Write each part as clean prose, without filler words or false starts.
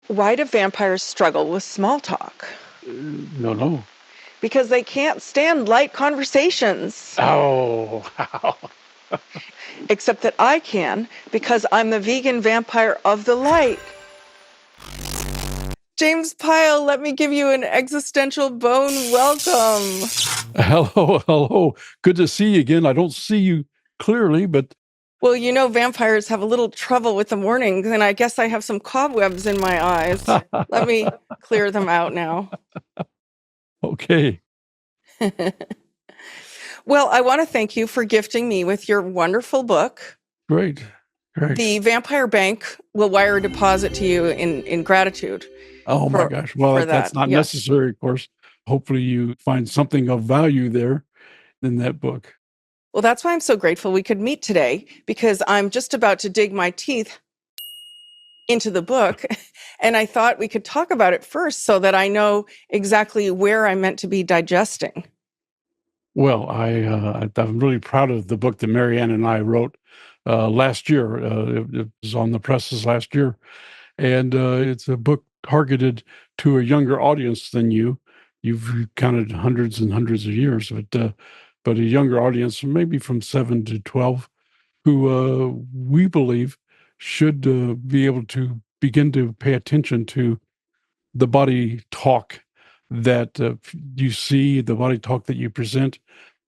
Why do vampires struggle with small talk? No. Because they can't stand light conversations. Oh, Except that I can, because I'm the vegan vampire of the light. James Pyle, let me give you an existential bone welcome. hello. Good to see you again. I don't see you clearly, but Well, you know, vampires have a little trouble with the mornings, and I guess I have some cobwebs in my eyes. Let me clear them out now. okay. Well, I want to thank you for gifting me with your wonderful book. Great. The Vampire Bank will wire a deposit to you in gratitude Oh my gosh. Well, for that's that. not Yes. necessary, of course. Hopefully you find something of value there in that book. Well, that's why I'm so grateful we could meet today, because I'm just about to dig my teeth into the book. And I thought we could talk about it first so that I know exactly where I'm meant to be digesting. Well, I'm really proud of the book that Marianne and I wrote last year. It was on the presses last year. And it's a book targeted to a younger audience than you. You've counted hundreds and hundreds of years, but a younger audience, maybe from 7 to 12, who we believe should be able to begin to pay attention to the body talk that you see, the body talk that you present.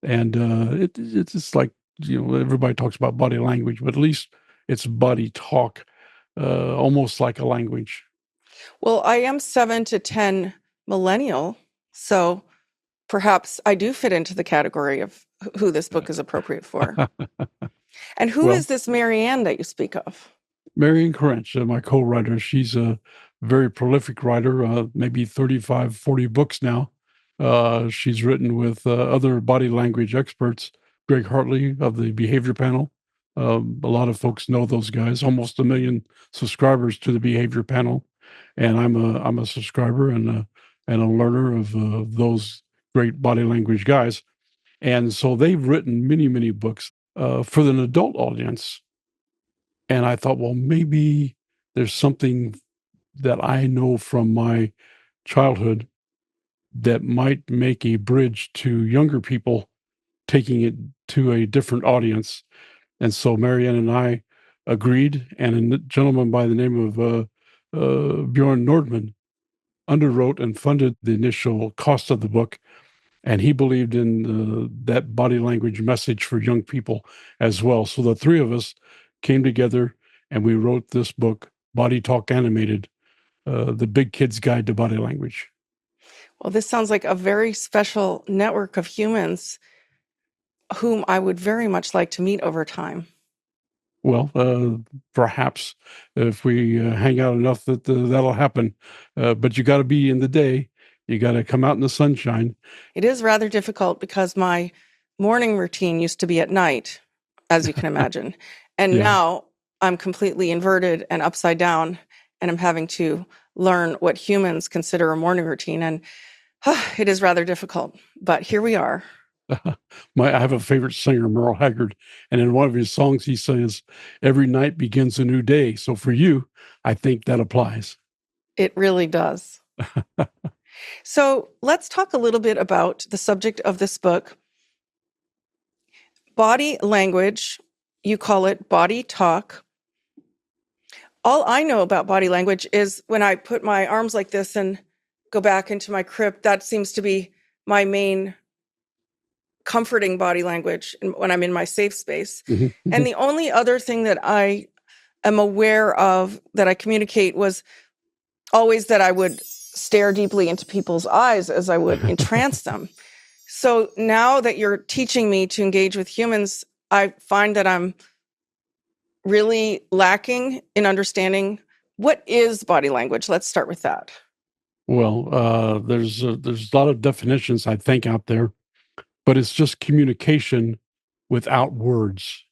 And it's just like, everybody talks about body language, but at least it's body talk, almost like a language. Well, I am 7 to 10 millennial, so perhaps I do fit into the category of who this book is appropriate for. And who Well, is this Marianne that you speak of? Marion Crench, my co-writer, she's a very prolific writer, maybe 35, 40 books now. She's written with other body language experts, Greg Hartley of the Behavior Panel. A lot of folks know those guys, almost 1 million subscribers to the Behavior Panel. And I'm a subscriber and a learner of those great body language guys. And so they've written many, many books for an adult audience. And I thought, well, maybe there's something that I know from my childhood that might make a bridge to younger people taking it to a different audience. And so Marianne and I agreed, and a gentleman by the name of Bjorn Nordman underwrote and funded the initial cost of the book. And he believed in that body language message for young people as well. So the three of us came together and we wrote this book, Body Talk Animated, The Big Kid's Guide to Body Language. Well, this sounds like a very special network of humans whom I would very much like to meet over time. Well, perhaps if we hang out enough that'll happen. But you got to be in the day. You got to come out in the sunshine. It is rather difficult because my morning routine used to be at night, as you can imagine. And Yeah. now I'm completely inverted and upside down, and I'm having to learn what humans consider a morning routine. And it is rather difficult, but here we are. I have a favorite singer, Merle Haggard, and in one of his songs, he says, "Every night begins a new day." So for you, I think that applies. It really does. So let's talk a little bit about the subject of this book. Body language, you call it body talk. All I know about body language is when I put my arms like this and go back into my crypt, that seems to be my main comforting body language when I'm in my safe space. And the only other thing that I am aware of that I communicate was always that I would stare deeply into people's eyes as I would entrance them. So now that you're teaching me to engage with humans, I find that I'm really lacking in understanding what is body language. Let's start with that. Well, there's a lot of definitions I think out there, but it's just communication without words.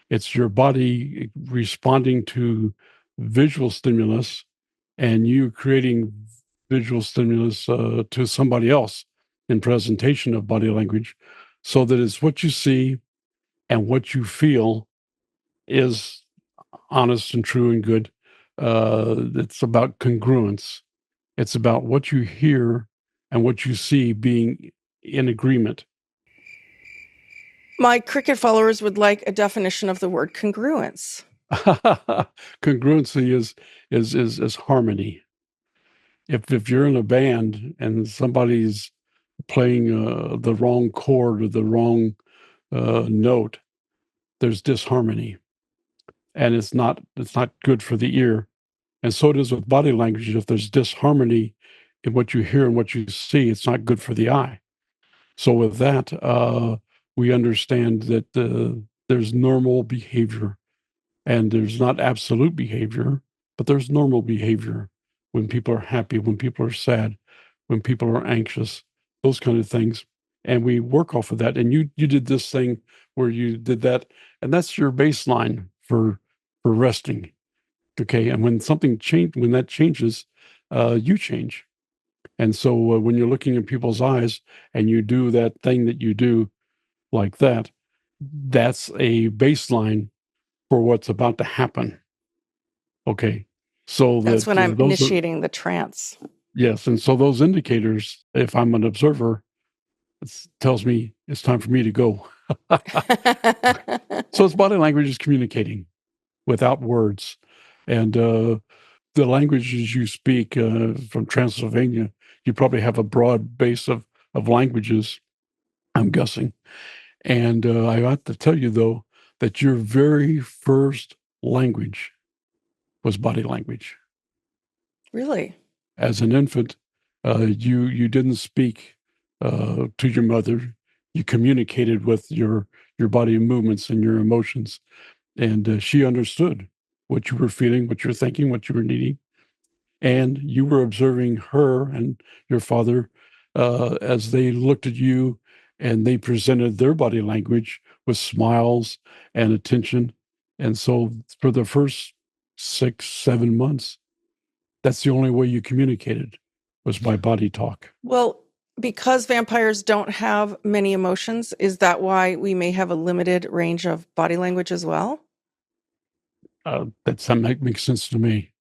It's your body responding to visual stimulus, and you creating visual stimulus to somebody else in presentation of body language, so that it's what you see and what you feel is honest and true and good. It's about congruence. It's about what you hear and what you see being in agreement. My cricket followers would like a definition of the word congruence. Congruency is harmony. If you're in a band and somebody's playing the wrong chord or the wrong note, there's disharmony, and it's not good for the ear. And so it is with body language. If there's disharmony in what you hear and what you see, it's not good for the eye. So with that, we understand that there's normal behavior, and there's not absolute behavior, but there's normal behavior when people are happy, when people are sad, when people are anxious, those kind of things. And we work off of that. And you did this thing where you did that, and that's your baseline for resting. Okay. And when that changes, you change. And so when you're looking in people's eyes and you do that thing that you do like that, that's a baseline for what's about to happen. Okay. So That's that when I'm those are, initiating the trance. yes. And so those indicators, if I'm an observer, it tells me it's time for me to go. So it's body language is communicating without words. And the languages you speak from Transylvania, you probably have a broad base of languages, I'm guessing. And I ought to tell you, though, that your very first language was body language. Really? As an infant, you didn't speak to your mother. You communicated with your body movements and your emotions, and she understood what you were feeling, what you're thinking, what you were needing, and you were observing her and your father as they looked at you and they presented their body language with smiles and attention. And so for the first 6, 7 months, that's the only way you communicated was by body talk. Well, because vampires don't have many emotions, is that why we may have a limited range of body language as well? That makes sense to me.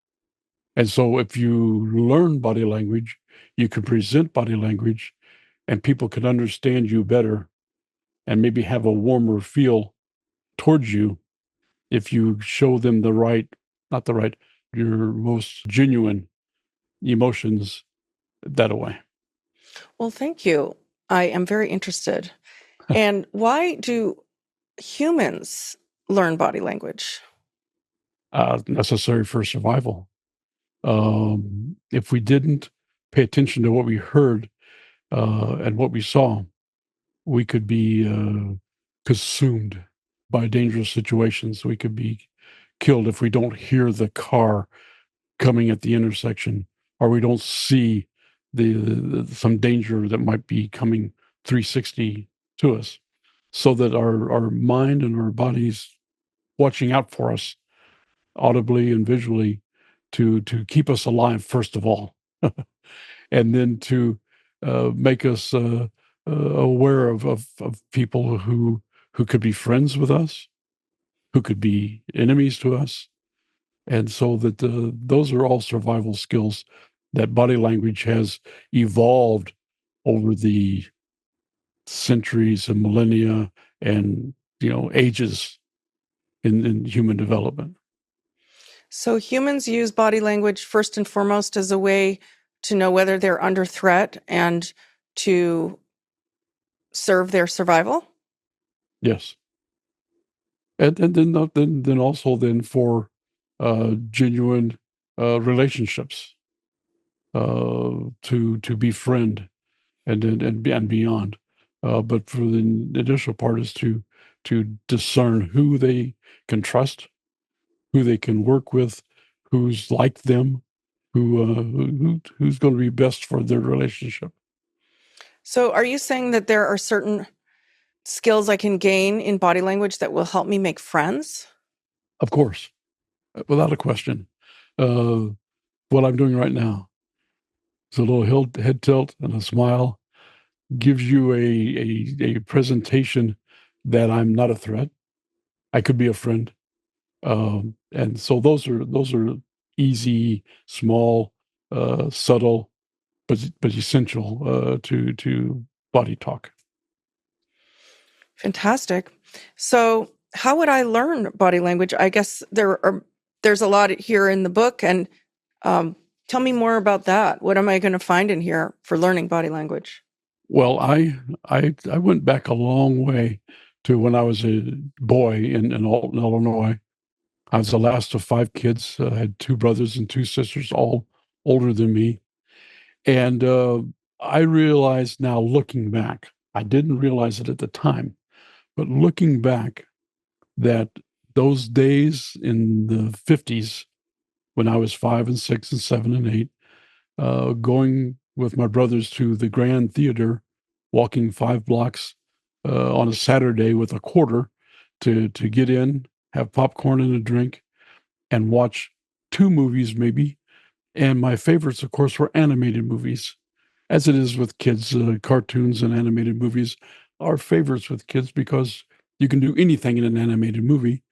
And so if you learn body language, you can present body language and people can understand you better and maybe have a warmer feel towards you if you show them not the right, your most genuine emotions that way. Well, thank you. I am very interested. And why do humans learn body language? Necessary for survival. If we didn't pay attention to what we heard and what we saw, we could be consumed by dangerous situations. We could be killed if we don't hear the car coming at the intersection, or we don't see some danger that might be coming 360 to us, so that our mind and our bodies watching out for us audibly and visually to keep us alive first of all, and then to make us aware of people who could be friends with us, who could be enemies to us. And so that those are all survival skills that body language has evolved over the centuries and millennia and ages in human development. So humans use body language first and foremost as a way to know whether they're under threat and to serve their survival. Yes, and then also then for genuine relationships, to befriend and beyond. But for the initial part is to discern who they can trust, who they can work with, who's like them, who's going to be best for their relationship. So are you saying that there are certain skills I can gain in body language that will help me make friends? Of course, without a question. Uh, what I'm doing right now is a little head tilt and a smile gives you a presentation that I'm not a threat. I could be a friend. And so those are easy, small, subtle, but essential to body talk. Fantastic. So, how would I learn body language? I guess there's a lot here in the book, and tell me more about that. What am I going to find in here for learning body language? Well, I went back a long way to when I was a boy in Alton, Illinois. I was the last of 5 kids. I had 2 brothers and 2 sisters, all older than me. And I realized now, looking back, I didn't realize it at the time, but looking back, that those days in the 50s when I was 5 and 6 and 7 and 8, going with my brothers to the Grand Theater, walking 5 blocks on a Saturday with a quarter to get in, have popcorn and a drink, and watch 2 movies maybe. And my favorites, of course, were animated movies, as it is with kids. Cartoons and animated movies are favorites with kids because you can do anything in an animated movie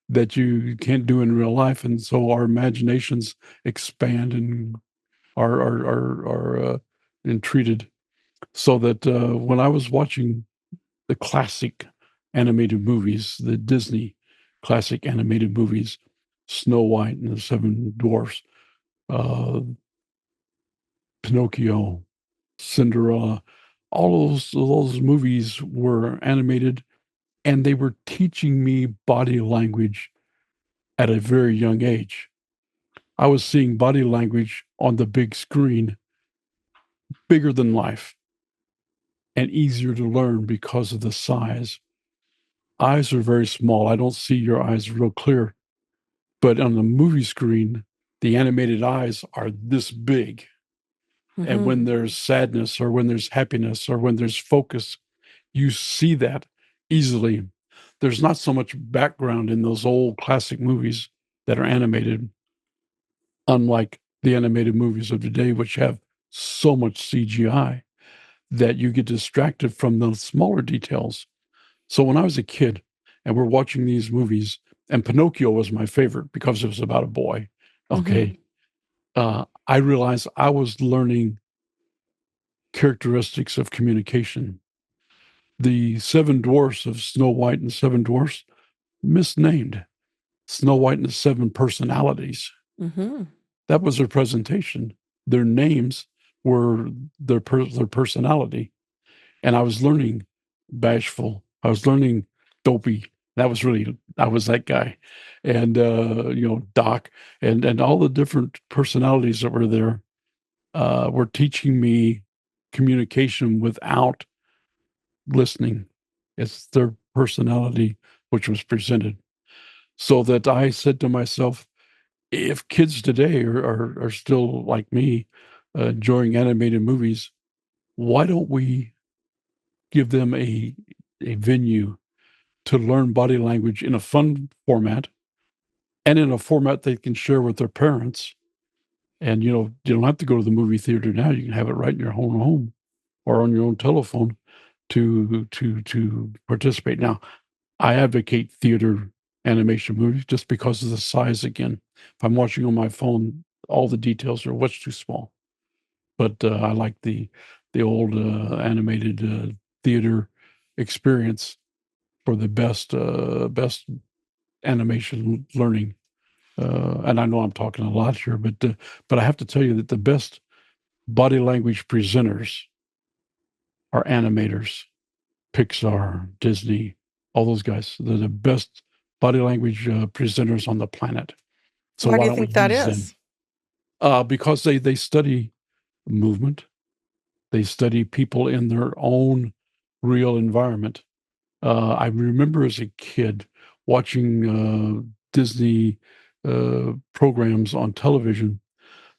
that you can't do in real life, and so our imaginations expand and are entreated. So that when I was watching the classic animated movies, the Disney classic animated movies, Snow White and the Seven Dwarfs, uh, Pinocchio, Cinderella, all those movies were animated, and they were teaching me body language at a very young age. I was seeing body language on the big screen, bigger than life, and easier to learn because of the size. Eyes are very small. I don't see your eyes real clear, but on the movie screen, the animated eyes are this big. And when there's sadness or when there's happiness or when there's focus, you see that easily. There's not so much background in those old classic movies that are animated, unlike the animated movies of today, which have so much CGI that you get distracted from the smaller details. So when I was a kid and we're watching these movies, and Pinocchio was my favorite because it was about a boy, okay, I realized I was learning characteristics of communication. The 7 dwarfs of Snow White and 7 dwarfs, misnamed. Snow White and the 7 personalities. That was their presentation. Their names were their personality. And I was learning bashful. I was learning dopey. I was that guy. And, Doc and all the different personalities that were there were teaching me communication without listening. It's their personality which was presented. So that I said to myself, if kids today are still like me, enjoying animated movies, why don't we give them a venue to learn body language in a fun format and in a format they can share with their parents? And you don't have to go to the movie theater now. You can have it right in your own home or on your own telephone to participate. Now, I advocate theater animation movies just because of the size again. If I'm watching on my phone, all the details are much too small. But I like the old animated theater experience for the best animation learning. And I know I'm talking a lot here, but I have to tell you that the best body language presenters are animators. Pixar, Disney, all those guys. They're the best body language presenters on the planet. So Why do why you don't we think that use them? is? Because they study movement. They study people in their own real environment. I remember as a kid watching Disney programs on television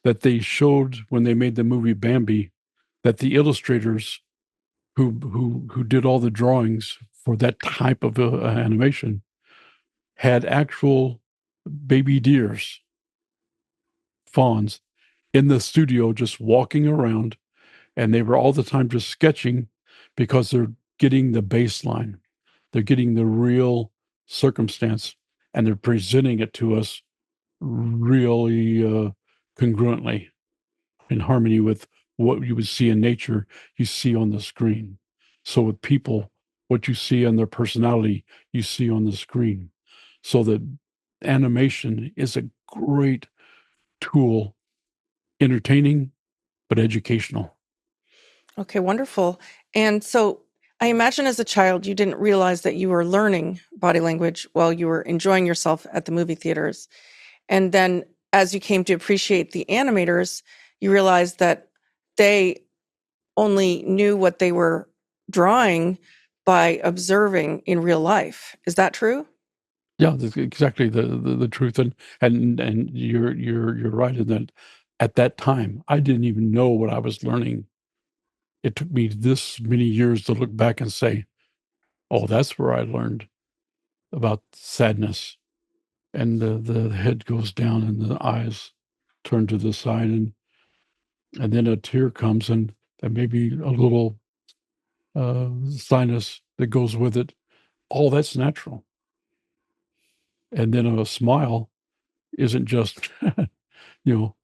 that they showed when they made the movie Bambi that the illustrators who did all the drawings for that type of animation had actual baby deers, fawns, in the studio just walking around, and they were all the time just sketching because they're getting the baseline, they're getting the real circumstance, and they're presenting it to us really congruently in harmony with what you would see in nature, you see on the screen. So with people, what you see in their personality, you see on the screen. So that animation is a great tool, entertaining, but educational. Okay, wonderful. And so I imagine as a child, you didn't realize that you were learning body language while you were enjoying yourself at the movie theaters. And then as you came to appreciate the animators, you realized that they only knew what they were drawing by observing in real life. Is that true? Yeah, that's exactly the truth, and you're right in that. At that time, I didn't even know what I was learning. It took me this many years to look back and say, "Oh, that's where I learned about sadness." And the head goes down, and the eyes turn to the side, and then a tear comes, and maybe a little sinus that goes with it. All that's natural, and then a smile isn't just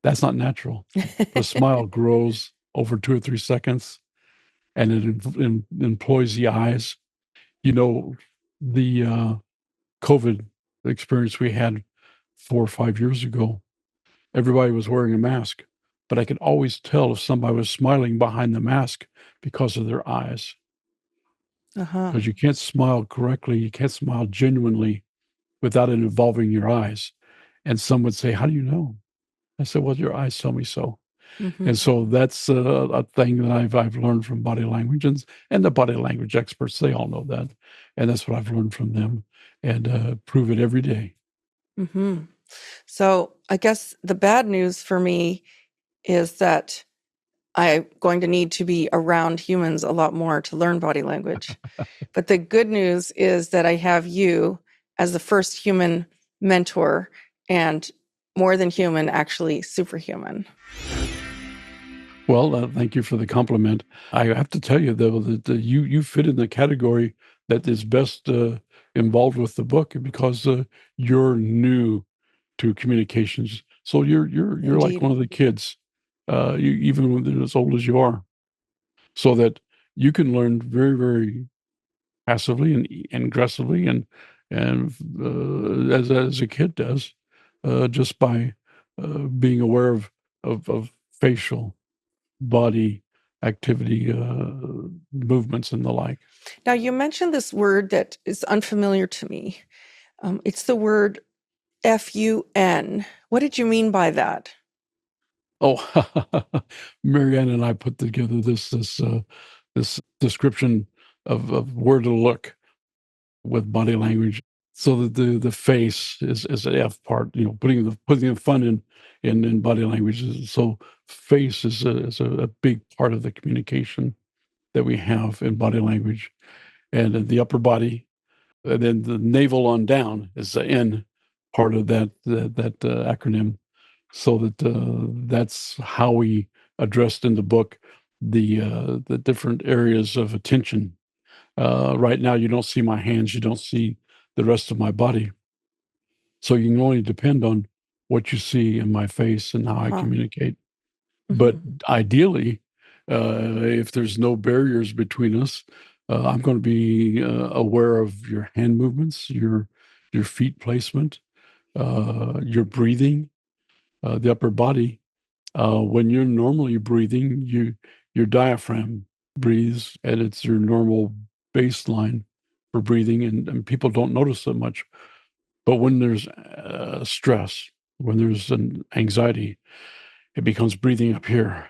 that's not natural. But a smile grows over 2 or 3 seconds, and it employs the eyes. You know, the COVID experience we had 4 or 5 years ago, everybody was wearing a mask, but I could always tell if somebody was smiling behind the mask because of their eyes. Uh-huh. Because you can't smile correctly, you can't smile genuinely without it involving your eyes. And some would say, "How do you know?" I said, "Well, your eyes tell me so." Hmm. And so that's a thing that I've learned from body language, and the body language experts, they all know that. And that's what I've learned from them, and prove it every day. Hmm. So I guess the bad news for me is that I'm going to need to be around humans a lot more to learn body language. But the good news is that I have you as the first human mentor, and more than human, actually superhuman. Well, thank you for the compliment. I have to tell you though that you fit in the category that is best involved with the book because you're new to communications. So you're like Indeed. one of the kids, even when they're as old as you are, so that you can learn very, very passively and aggressively and as a kid does, just by being aware of facial body activity, movements, and the like. Now, you mentioned this word that is unfamiliar to me. It's the word FUN. What did you mean by that? Oh, Marianne and I put together this description of where to look with body language, so that the face is an F part. Putting the fun in body language. So face is a big part of the communication that we have in body language, and the upper body. And then the navel on down is the N part of that acronym. So that's how we addressed in the book the different areas of attention. Right now, you don't see my hands, you don't see the rest of my body, so you can only depend on what you see in my face and how I Uh-huh. communicate. But Hmm. ideally, if there's no barriers between us, I'm going to be aware of your hand movements, your feet placement, your breathing, the upper body. When you're normally breathing, your diaphragm breathes, and it's your normal baseline for breathing, and people don't notice that much. But when there's stress, when there's an anxiety, it becomes breathing up here,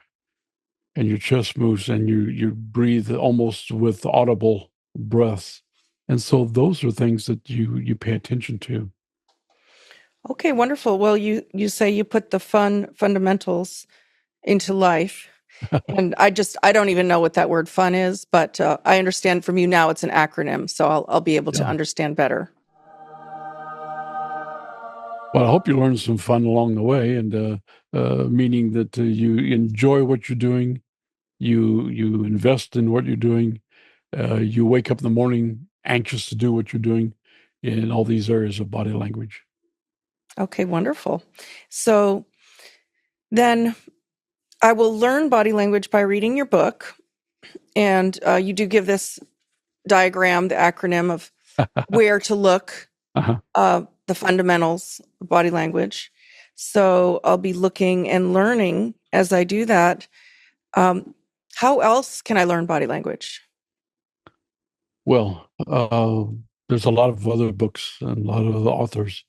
and your chest moves, and you breathe almost with audible breaths. And so those are things that you pay attention to. Okay, wonderful. Well, you say you put the fun fundamentals into life, and I don't even know what that word fun is, but I understand from you now it's an acronym, so I'll be able to Yeah. understand better. Well, I hope you learned some fun along the way, and meaning that you enjoy what you're doing, you invest in what you're doing, you wake up in the morning anxious to do what you're doing in all these areas of body language. Okay, wonderful. So then I will learn body language by reading your book. And you do give this diagram, the acronym of where to look, Uh-huh. the fundamentals of body language. So I'll be looking and learning as I do that. How else can I learn body language? Well, there's a lot of other books and a lot of other authors,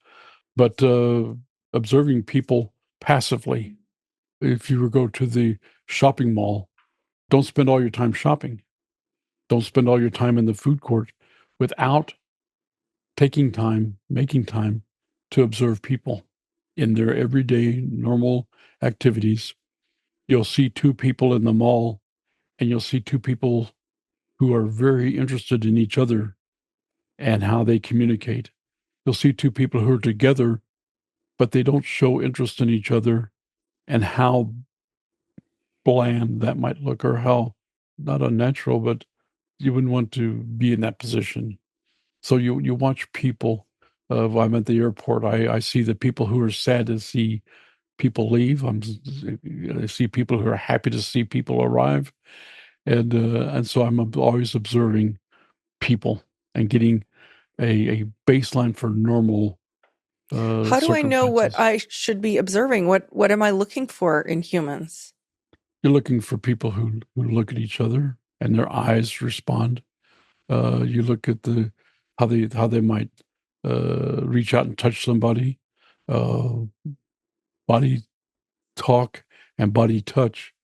but observing people passively. If you were go to the shopping mall, don't spend all your time shopping. Don't spend all your time in the food court without taking time, making time to observe people in their everyday normal activities. You'll see two people in the mall and you'll see two people who are very interested in each other and how they communicate. You'll see two people who are together, but they don't show interest in each other and how bland that might look or how not unnatural, but you wouldn't want to be in that position. So you watch people. I'm at the airport. I see the people who are sad to see people leave. I see people who are happy to see people arrive, and so I'm always observing people and getting a baseline for normal How do I know what circumstances. I should be observing? What am I looking for in humans? You're looking for people who look at each other and their eyes respond. You look at the how they might reach out and touch somebody. Uh, Body talk and body touch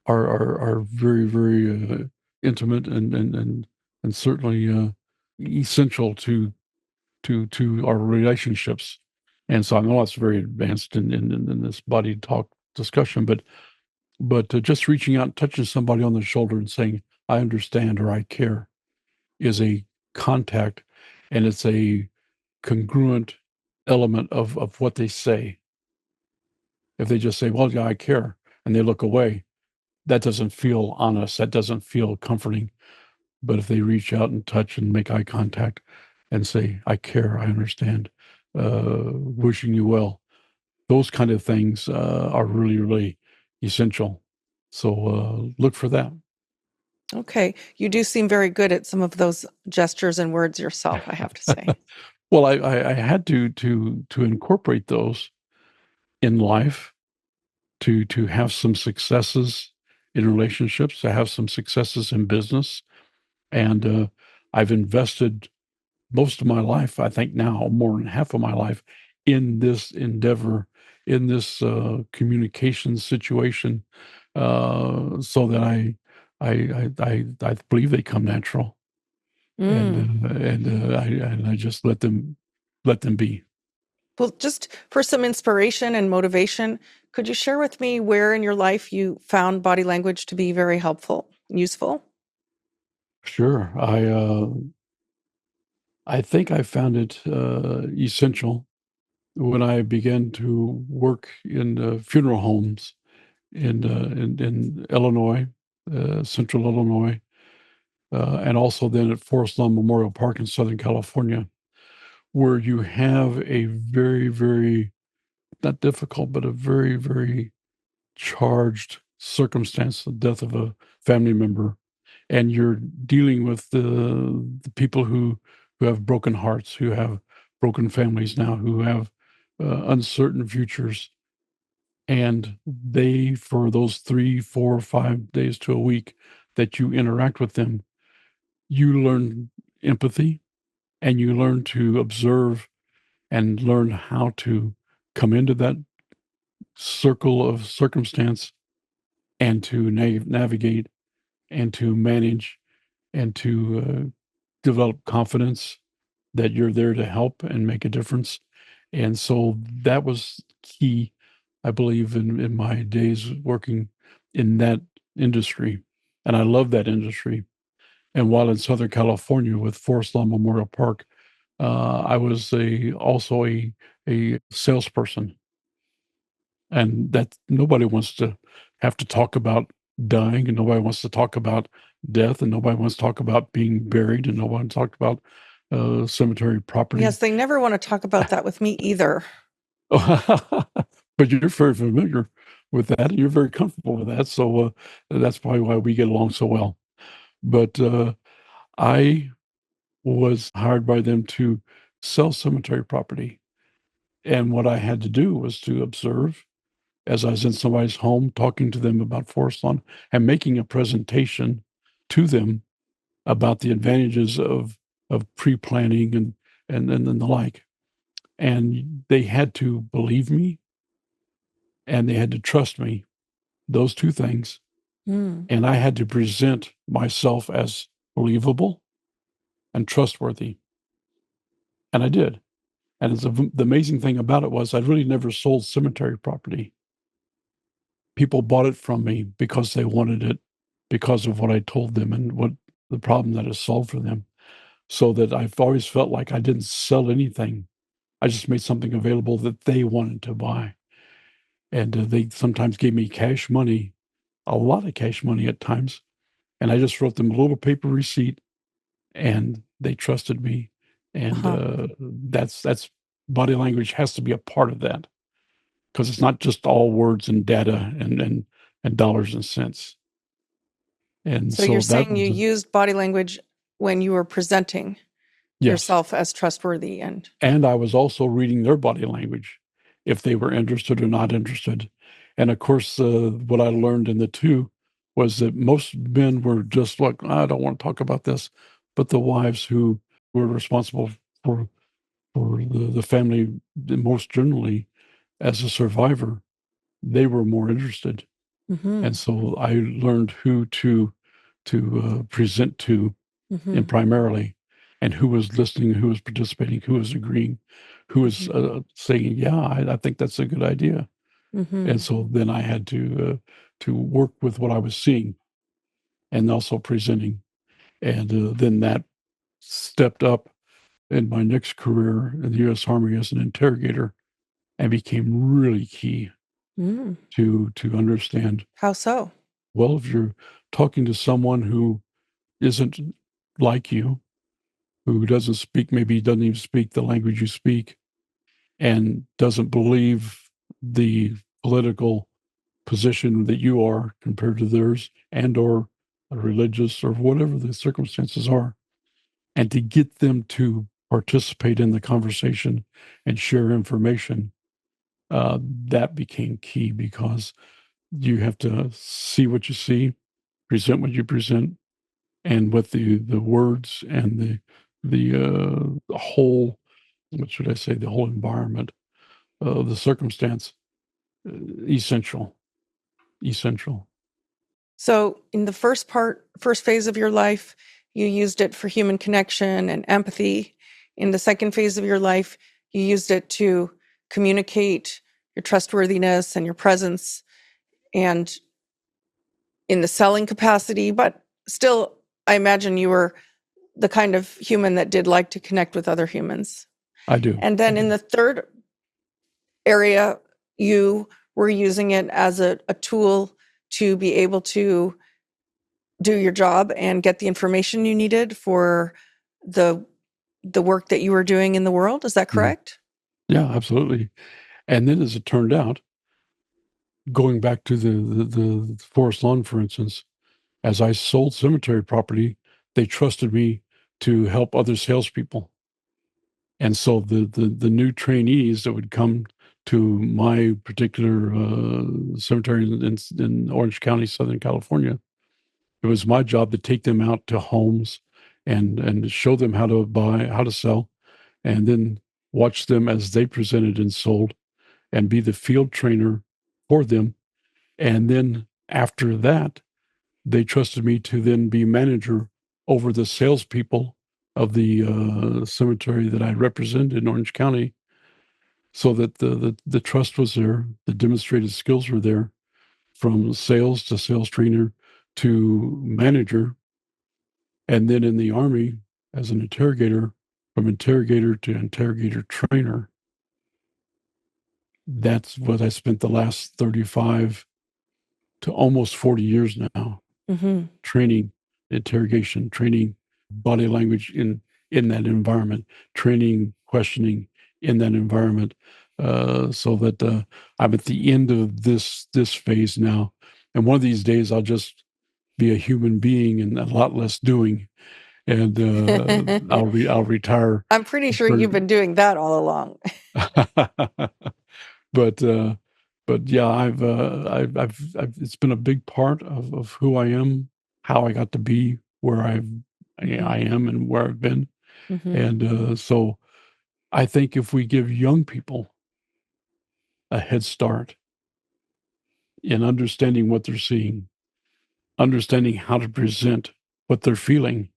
are very intimate and certainly essential to our relationships. And so I know it's very advanced in this body talk discussion, but just reaching out and touching somebody on the shoulder and saying I understand or I care is a contact, and it's a congruent element of what they say. If they just say, well, yeah, I care, and they look away, that doesn't feel honest. That doesn't feel comforting. But if they reach out and touch and make eye contact and say, I care, I understand, wishing you well, those kind of things are really essential. So look for that. Okay, you do seem very good at some of those gestures and words yourself, I have to say. Well, I had to incorporate those in life to have some successes in relationships, to have some successes in business, and I've invested most of my life, I think now more than half of my life, in this endeavor, in this communication situation, so that I believe they come natural, Mm. and I just let them be. Well, just for some inspiration and motivation, could you share with me where in your life you found body language to be very helpful, useful? Sure, I think I found it essential when I began to work in funeral homes in Illinois, Central Illinois, and also then at Forest Lawn Memorial Park in Southern California, where you have a very not difficult, but a very charged circumstance, the death of a family member, and you're dealing with the people who have broken hearts, who have broken families now, who have uncertain futures, and they for those 3 4 5 days to a week that you interact with them, you learn empathy and you learn to observe and learn how to come into that circle of circumstance and to navigate and to manage and to develop confidence that you're there to help and make a difference. And so that was key, I believe, in my days working in that industry. And I love that industry. And while in Southern California with Forest Lawn Memorial Park, I was also a salesperson, and that nobody wants to have to talk about dying, and nobody wants to talk about death, and nobody wants to talk about being buried, and no one talked about cemetery property. Yes, they never want to talk about that with me either. But you're very familiar with that, and you're very comfortable with that. So that's probably why we get along so well. But I was hired by them to sell cemetery property. And what I had to do was to observe as I was in somebody's home talking to them about forest lawn and making a presentation to them about the advantages of pre-planning and the like. And they had to believe me and they had to trust me, those two things. Mm. And I had to present myself as believable and trustworthy. And I did. And the amazing thing about it was I really never sold cemetery property. People bought it from me because they wanted it, because of what I told them and what the problem that it solved for them. So that I've always felt like I didn't sell anything. I just made something available that they wanted to buy. And they sometimes gave me cash money, a lot of cash money at times. And I just wrote them a little paper receipt and they trusted me. And Uh-huh. that's body language has to be a part of that because it's not just all words and data and dollars and cents. And So you're so that saying was you used body language when you were presenting yes. yourself as trustworthy and And I was also reading their body language, if they were interested or not interested. And of course, what I learned in the two was that most men were just like, I don't want to talk about this. But the wives who were responsible for, for the family, most generally as a survivor, they were more interested. mm-hmm, And so I learned who to present to mm-hmm, and primarily, and who was listening, who was participating, who was agreeing, who was mm-hmm, saying, "Yeah, I think that's a good idea." mm-hmm. And so then I had to work with what I was seeing and also presenting, and then that stepped up in my next career in the U.S. Army as an interrogator and became really key Mm. to understand. How so? Well, if you're talking to someone who isn't like you, who doesn't speak, maybe doesn't even speak the language you speak, and doesn't believe the political position that you are compared to theirs and or religious or whatever the circumstances are, and to get them to participate in the conversation and share information, that became key because you have to see what you see, present what you present, and with the words and the whole, what should I say, the whole environment, the circumstance, uh, essential, essential. So in the first phase of your life, you used it for human connection and empathy. In the second phase of your life, you used it to communicate your trustworthiness and your presence and in the selling capacity, but still, I imagine you were the kind of human that did like to connect with other humans. I do. And I then in do. the third area, you were using it as a tool to be able to do your job and get the information you needed for the the work that you were doing in the world. Is that Mhm. correct? Yeah, absolutely. And then, as it turned out, going back to the forest lawn, for instance, as I sold cemetery property, they trusted me to help other salespeople. And so the new trainees that would come to my particular cemetery in Orange County, Southern California, it was my job to take them out to homes and show them how to buy, how to sell, and then watch them as they presented and sold, and be the field trainer for them. And then after that, they trusted me to then be manager over the salespeople of the cemetery that I represented in Orange County, so that the trust was there, the demonstrated skills were there, from sales to sales trainer to manager, and then in the army as an interrogator, from interrogator to interrogator trainer. That's what I spent the last 35 to almost 40 years now, Mm-hmm. training interrogation, training body language in that environment, training questioning in that environment, so that I'm at the end of this phase now, and one of these days I'll just be a human being and a lot less doing, and I'll retire. I'm pretty sure you've been doing that all along. but yeah, I've it's been a big part of who I am, how I got to be where I am and where I've been. And so I think if we give young people a head start in understanding what they're seeing, understanding how to present what they're feeling,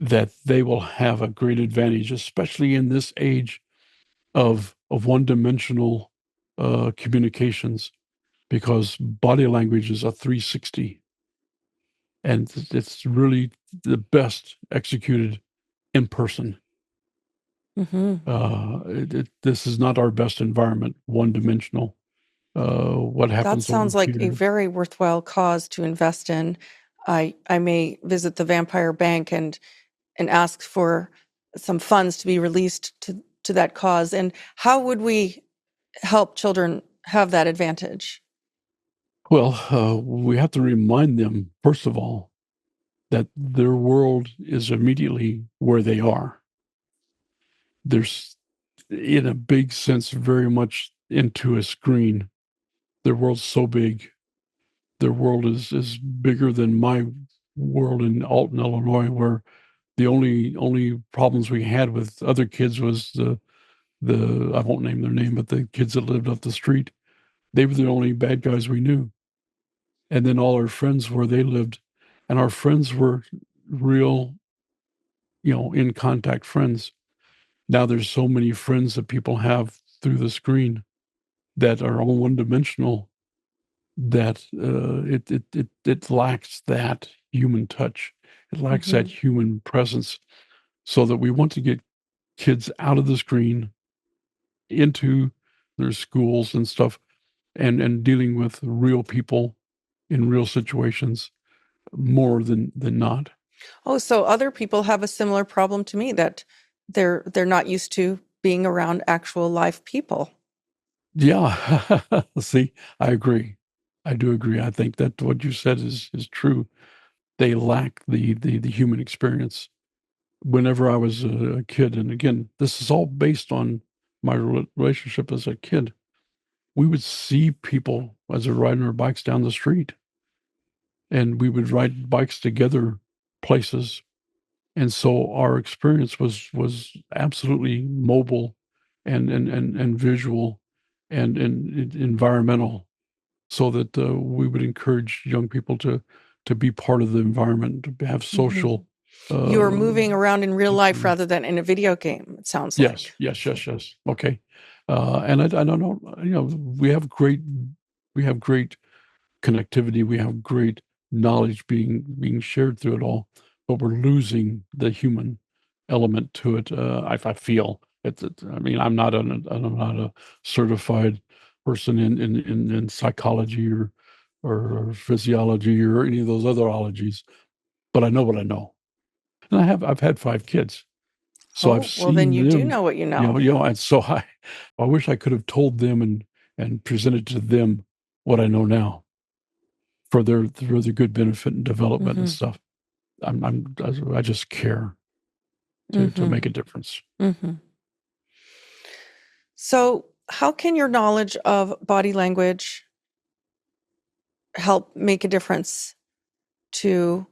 that they will have a great advantage, especially in this age of one-dimensional communications, because body language is a 360, and it's really the best executed in person. This is not our best environment, one-dimensional. What That happens over sounds like a here? very worthwhile cause to invest in. I may visit the vampire bank and ask for some funds to be released to that cause. And how would we help children have that advantage? Well, we have to remind them, first of all, that their world is immediately where they are. There's, in a big sense, very much into a screen. Their world's so big. Their world is bigger than my world in Alton, Illinois, where the only problems we had with other kids was the I won't name their name, but the kids that lived up the street. They were the only bad guys we knew. And then all our friends where they lived, and our friends were real, in contact friends. Now there's so many friends that people have through the screen that are all one dimensional, that it lacks that human touch. It lacks that human presence. So that we want to get kids out of the screen into their schools and stuff, and dealing with real people in real situations more than not. Oh, so other people have a similar problem to me, that they're not used to being around actual live people. Yeah. See, I agree. I do agree. I think that what you said is true. They lack the human experience. Whenever I was a kid, and again, this is all based on my relationship as a kid, we would see people as they're riding our bikes down the street, and we would ride bikes together places. And so our experience was absolutely mobile and visual and environmental, so that we would encourage young people to be part of the environment, to have social. You are Uh, moving around in real life rather than in a video game, it sounds yes, like. yes. Okay, and I don't know. We have great connectivity. We have great knowledge being shared through it all, but we're losing the human element to it. I feel I mean, I'm not a certified person in psychology or physiology or any of those other ologies, but I know what I know, and I've had 5 kids, so I've Oh, well, then seen you do them. know what you know. And so I wish I could have told them and presented to them what I know now for their good benefit and development and Mm-hmm. stuff. I just care to Mm-hmm. make a difference. Mm-hmm. So, how can your knowledge of body language help make a difference to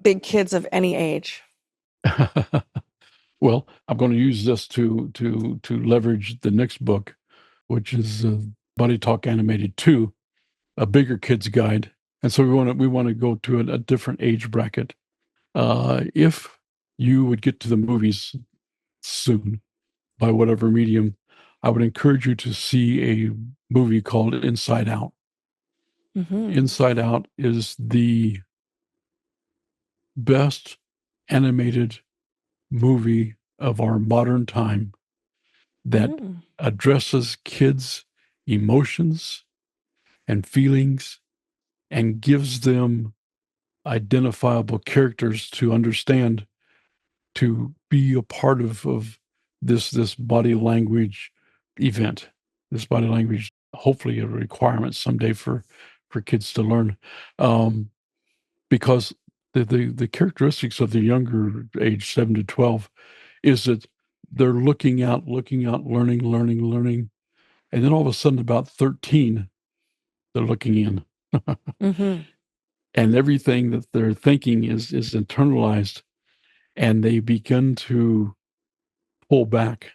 big kids of any age? Well, I'm going to use this to leverage the next book, which is Body Talk Animated 2, a bigger kids guide. And so we want to go to a different age bracket. If you would get to the movies soon by whatever medium, I would encourage you to see a movie called Inside Out. Mm-hmm. Inside Out is the best animated movie of our modern time that Mm-hmm. addresses kids' emotions and feelings and gives them identifiable characters to understand, to be a part of this body language event. This body language, hopefully a requirement someday for kids to learn. Because the characteristics of the younger age, 7 to 12, is that they're looking out, learning. And then all of a sudden, about 13, they're looking in. Mm-hmm. And everything that they're thinking is internalized, and they begin to pull back.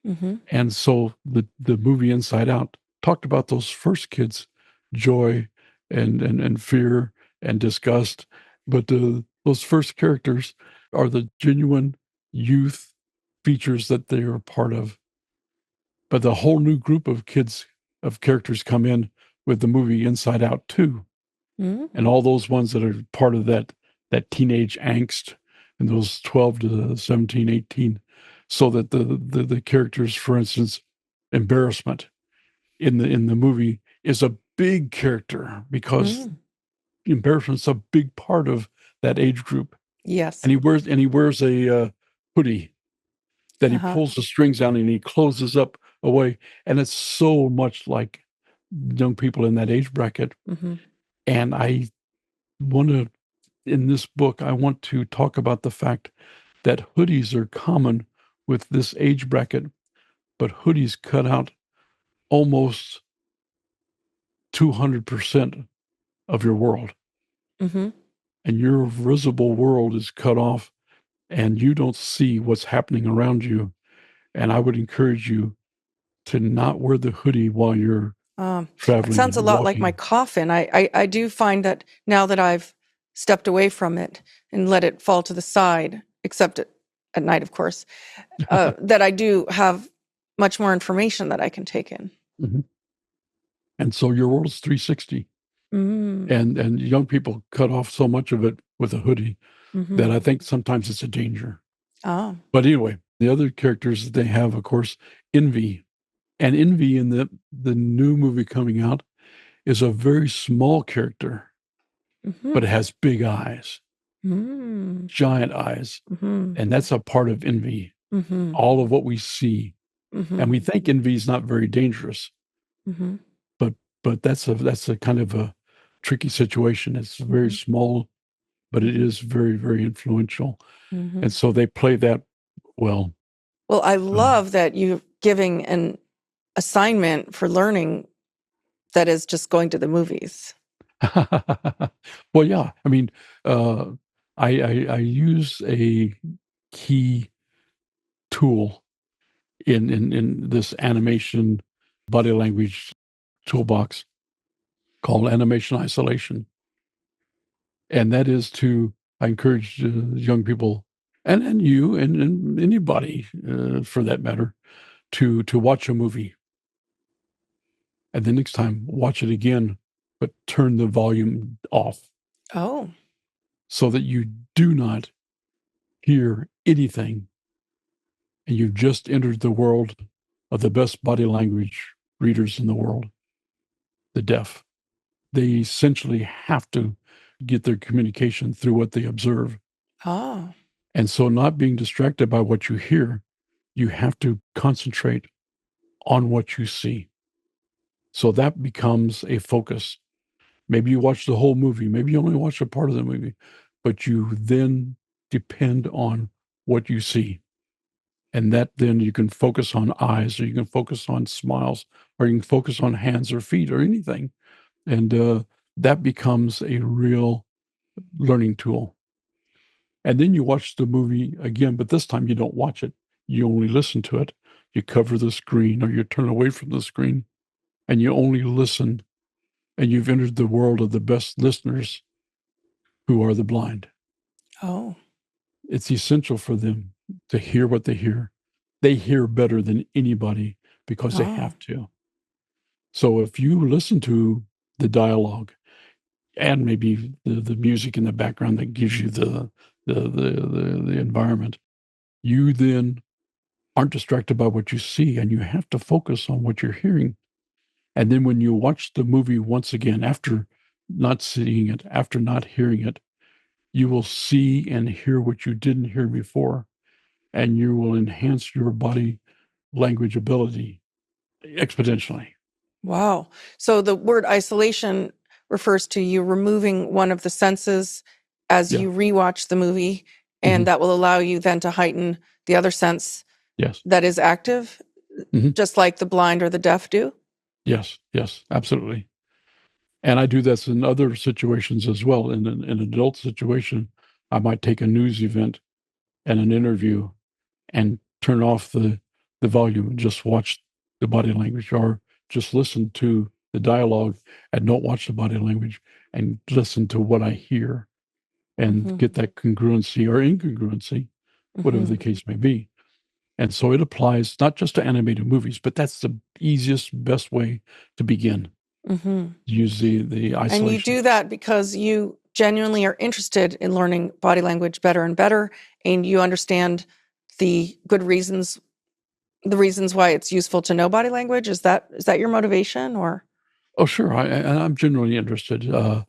Mm-hmm. And so the movie Inside Out talked about those first kids, joy and fear and disgust. But those first characters are the genuine youth features that they are part of. But the whole new group of characters come in with the movie Inside Out too. Mm-hmm. And all those ones that are part of that teenage angst and those 12 to 17, 18. So that the characters, for instance, embarrassment in the movie is a big character because embarrassment's a big part of that age group. Yes. And he wears a hoodie that he pulls the strings out and he closes up away. And it's so much like young people in that age bracket. Mm-hmm. And I want to, in this book, I want to talk about the fact that hoodies are common with this age bracket, but hoodies cut out almost 200% of your world. Mm-hmm. And your visible world is cut off and you don't see what's happening around you. And I would encourage you to not wear the hoodie while you're traveling. It sounds a lot like my walking. coffin. I do find that now that I've stepped away from it and let it fall to the side, except at night, of course, that I do have much more information that I can take in. Mm-hmm. And so your world is 360. Mm-hmm. And young people cut off so much of it with a hoodie Mm-hmm. that I think sometimes it's a danger. Oh. But anyway, the other characters that they have, of course, Envy. And Envy in the new movie coming out is a very small character, Mm-hmm. but it has big eyes, Mm-hmm. giant eyes. Mm-hmm. And that's a part of Envy, Mm-hmm. all of what we see. Mm-hmm. And we think Envy is not very dangerous. Mm-hmm. But that's a kind of a tricky situation. It's very small, but it is very, very influential. Mm-hmm. And so they play that well. Well, I love that you're giving an assignment for learning that is just going to the movies. Well, yeah. I mean, I use a key tool in this animation body language toolbox called animation isolation. And that is I encourage young people and you and anybody for that matter to watch a movie. And the next time, watch it again, but turn the volume off Oh. so that you do not hear anything. And you've just entered the world of the best body language readers in the world, the deaf. They essentially have to get their communication through what they observe. Oh. And so, not being distracted by what you hear, you have to concentrate on what you see. So that becomes a focus. Maybe you watch the whole movie, maybe you only watch a part of the movie, but you then depend on what you see. And that then you can focus on eyes, or you can focus on smiles, or you can focus on hands or feet or anything. And that becomes a real learning tool. And then you watch the movie again, but this time you don't watch it. You only listen to it. You cover the screen or you turn away from the screen and you only listen. And you've entered the world of the best listeners who are the blind. Oh. It's essential for them to hear what they hear. They hear better than anybody because they have to. So if you listen to the dialogue and maybe the music in the background that gives you the environment, you then aren't distracted by what you see, and you have to focus on what you're hearing. And then when you watch the movie once again, after not seeing it, after not hearing it, you will see and hear what you didn't hear before, and you will enhance your body language ability. exponentially. Wow. So the word isolation refers to you removing one of the senses as Yeah. you rewatch the movie, Hmm. and that will allow you then to heighten the other sense Yes. that is active, Hmm. just like the blind or the deaf do. Yes. Yes. Absolutely. And I do this in other situations as well. In an adult situation, I might take a news event and an interview and turn off the volume and just watch the body language, or just listen to the dialogue and don't watch the body language and listen to what I hear and Hmm. get that congruency or incongruency, whatever Hmm. the case may be. And so it applies not just to animated movies, but that's the easiest, best way to begin. Hmm. Use the And you isolation. do that because you genuinely are interested in learning body language better and better, and you understand the good reasons, the reasons why it's useful to know body language. Is that your motivation, or? Oh, sure. I'm genuinely interested. I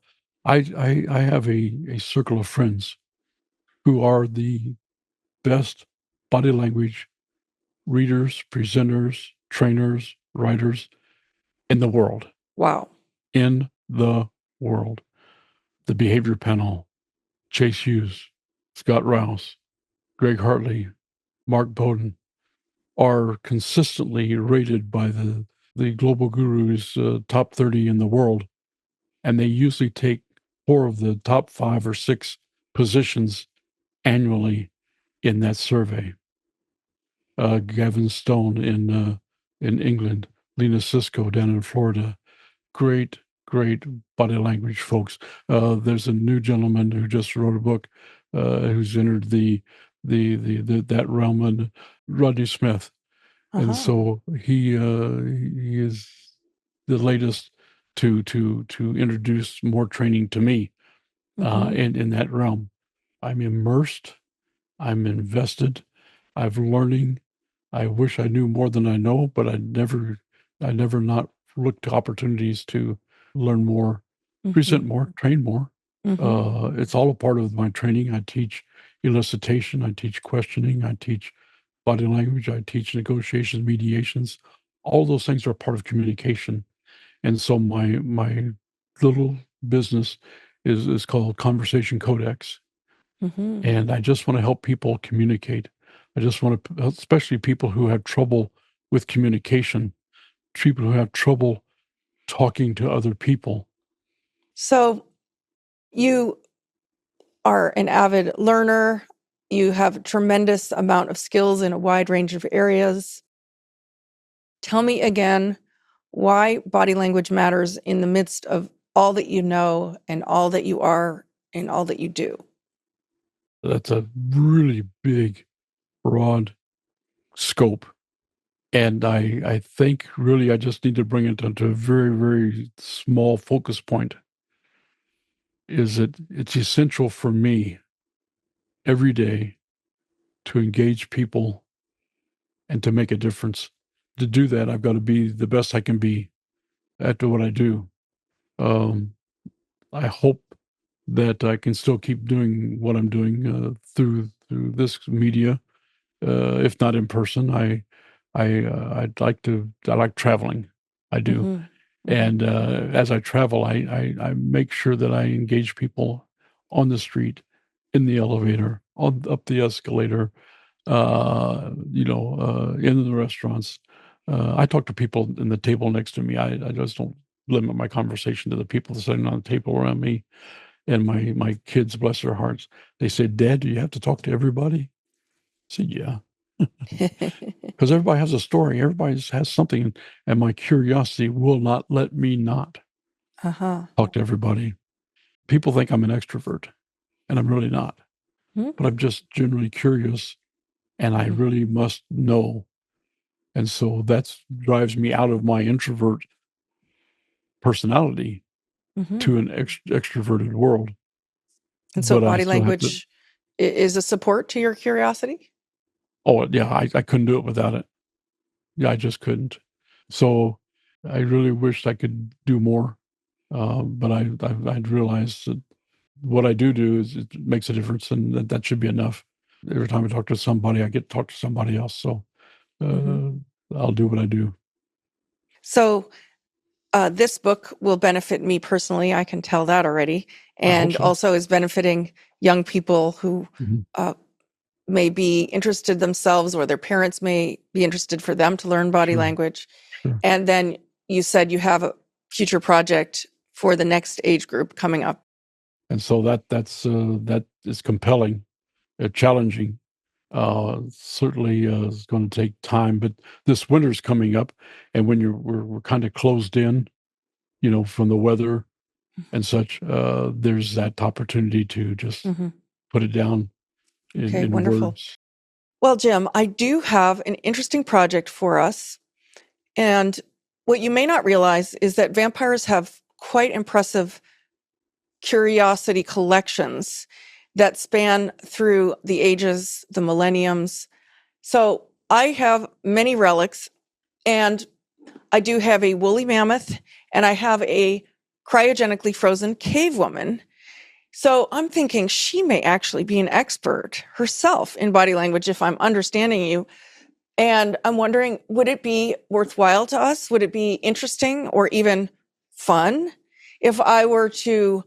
have a circle of friends who are the best body language readers, presenters, trainers, writers in the world. Wow. In the world. The Behavior Panel, Chase Hughes, Scott Rouse, Greg Hartley, Mark Bowden are consistently rated by the global gurus, top 30 in the world. And they usually take 4 of the top 5 or 6 positions annually in that survey. Gavin Stone in England, Lena Cisco down in Florida. Great, great body language folks. There's a new gentleman who just wrote a book, who's entered the that realm, and Rodney Smith, and Uh-huh. so he is the latest to introduce more training to me Hmm. in that realm. I'm immersed. I'm invested. I'm learning. I wish I knew more than I know, but I never not looked to opportunities to learn more, present Hmm. more, train more. Hmm. It's all a part of my training. I teach elicitation. I teach questioning. I teach body language. I teach negotiations, mediations. All those things are part of communication. And so my little business is called Conversation Codex, Hmm. and I just want to help people communicate. I just want to, especially people who have trouble with communication, people who have trouble talking to other people. So you are an avid learner. You have a tremendous amount of skills in a wide range of areas. Tell me again why body language matters in the midst of all that you know and all that you are and all that you do. That's a really big, broad scope. And I think really I just need to bring it down to a very, very small focus point. Is that it's essential for me every day to engage people and to make a difference. To do that, I've got to be the best I can be at what I do. Um, I hope that I can still keep doing what I'm doing through this media, if not in person. I like traveling. I do, Hmm. Hmm. and as I travel, I make sure that I engage people on the street, in the elevator, on up the escalator, in the restaurants. I talk to people in the table next to me. I just don't limit my conversation to the people sitting on the table around me. And my kids, bless their hearts, they say, "Dad, do you have to talk to everybody?" I said, "Yeah," because everybody has a story. Everybody has something, and my curiosity will not let me not Uh-huh. talk to everybody. People think I'm an extrovert, and I'm really not. But I'm just generally curious, and I Mm-hmm. really must know. And so that drives me out of my introvert personality Hmm. to an extroverted world. And so But I body still have to, language is a support to your curiosity? oh, yeah, I couldn't do it without it. Yeah, I just couldn't. So I really wished I could do more. But I'd realized that what I do is it makes a difference, and that should be enough. Every time I talk to somebody, I get to talk to somebody else. So Hmm. uh, I'll do what I do. So this book will benefit me personally. I can tell that already. And so. also is benefiting young people who may be interested themselves, or their parents may be interested for them to learn body language. Sure. And then you said you have a future project for the next age group coming up. And so that is compelling, challenging. Certainly is going to take time, but this winter's coming up, and when we're kind of closed in, from the weather and such, there's that opportunity to just put it down in wonderful. words. Well, Jim, I do have an interesting project for us. And what you may not realize is that vampires have quite impressive curiosity collections that span through the ages, the millenniums. So I have many relics, and I do have a woolly mammoth, and I have a cryogenically frozen cavewoman. So I'm thinking she may actually be an expert herself in body language, if I'm understanding you. And I'm wondering, would it be worthwhile to us? Would it be interesting or even fun if I were to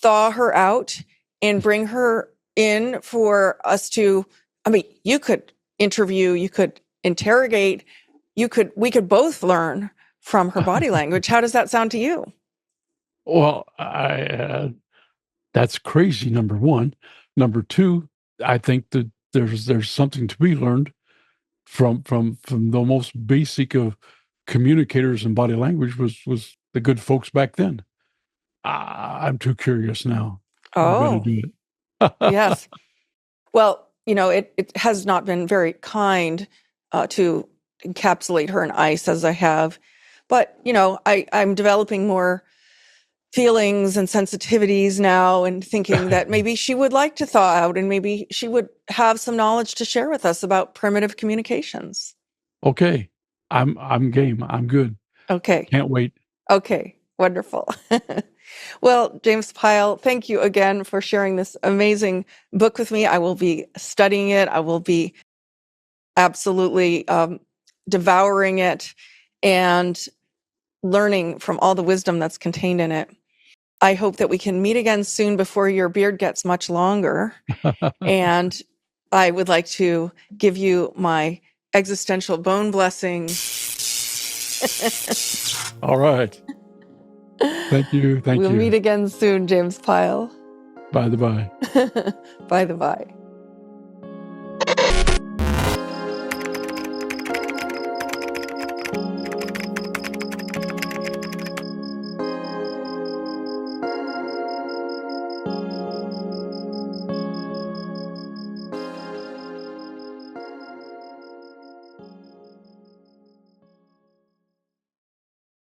thaw her out and bring her in for us to, you could interview, you could interrogate, we could both learn from her body language. How does that sound to you? Well, that's crazy, number one. Number two, I think that there's something to be learned from the most basic of communicators in body language was the good folks back then. I'm too curious now. We're going to do it. Yes. Well, it has not been very kind to encapsulate her in ice as I have. But, I'm developing more feelings and sensitivities now, and thinking that maybe she would like to thaw out, and maybe she would have some knowledge to share with us about primitive communications. Okay. I'm game. I'm good. Okay. Can't wait. Okay. Wonderful. Well, James Pyle, thank you again for sharing this amazing book with me. I will be studying it. I will be absolutely devouring it and learning from all the wisdom that's contained in it. I hope that we can meet again soon before your beard gets much longer. And I would like to give you my existential bone blessing. All right. Thank you. We'll meet again soon, James Pyle. By the by. By the by.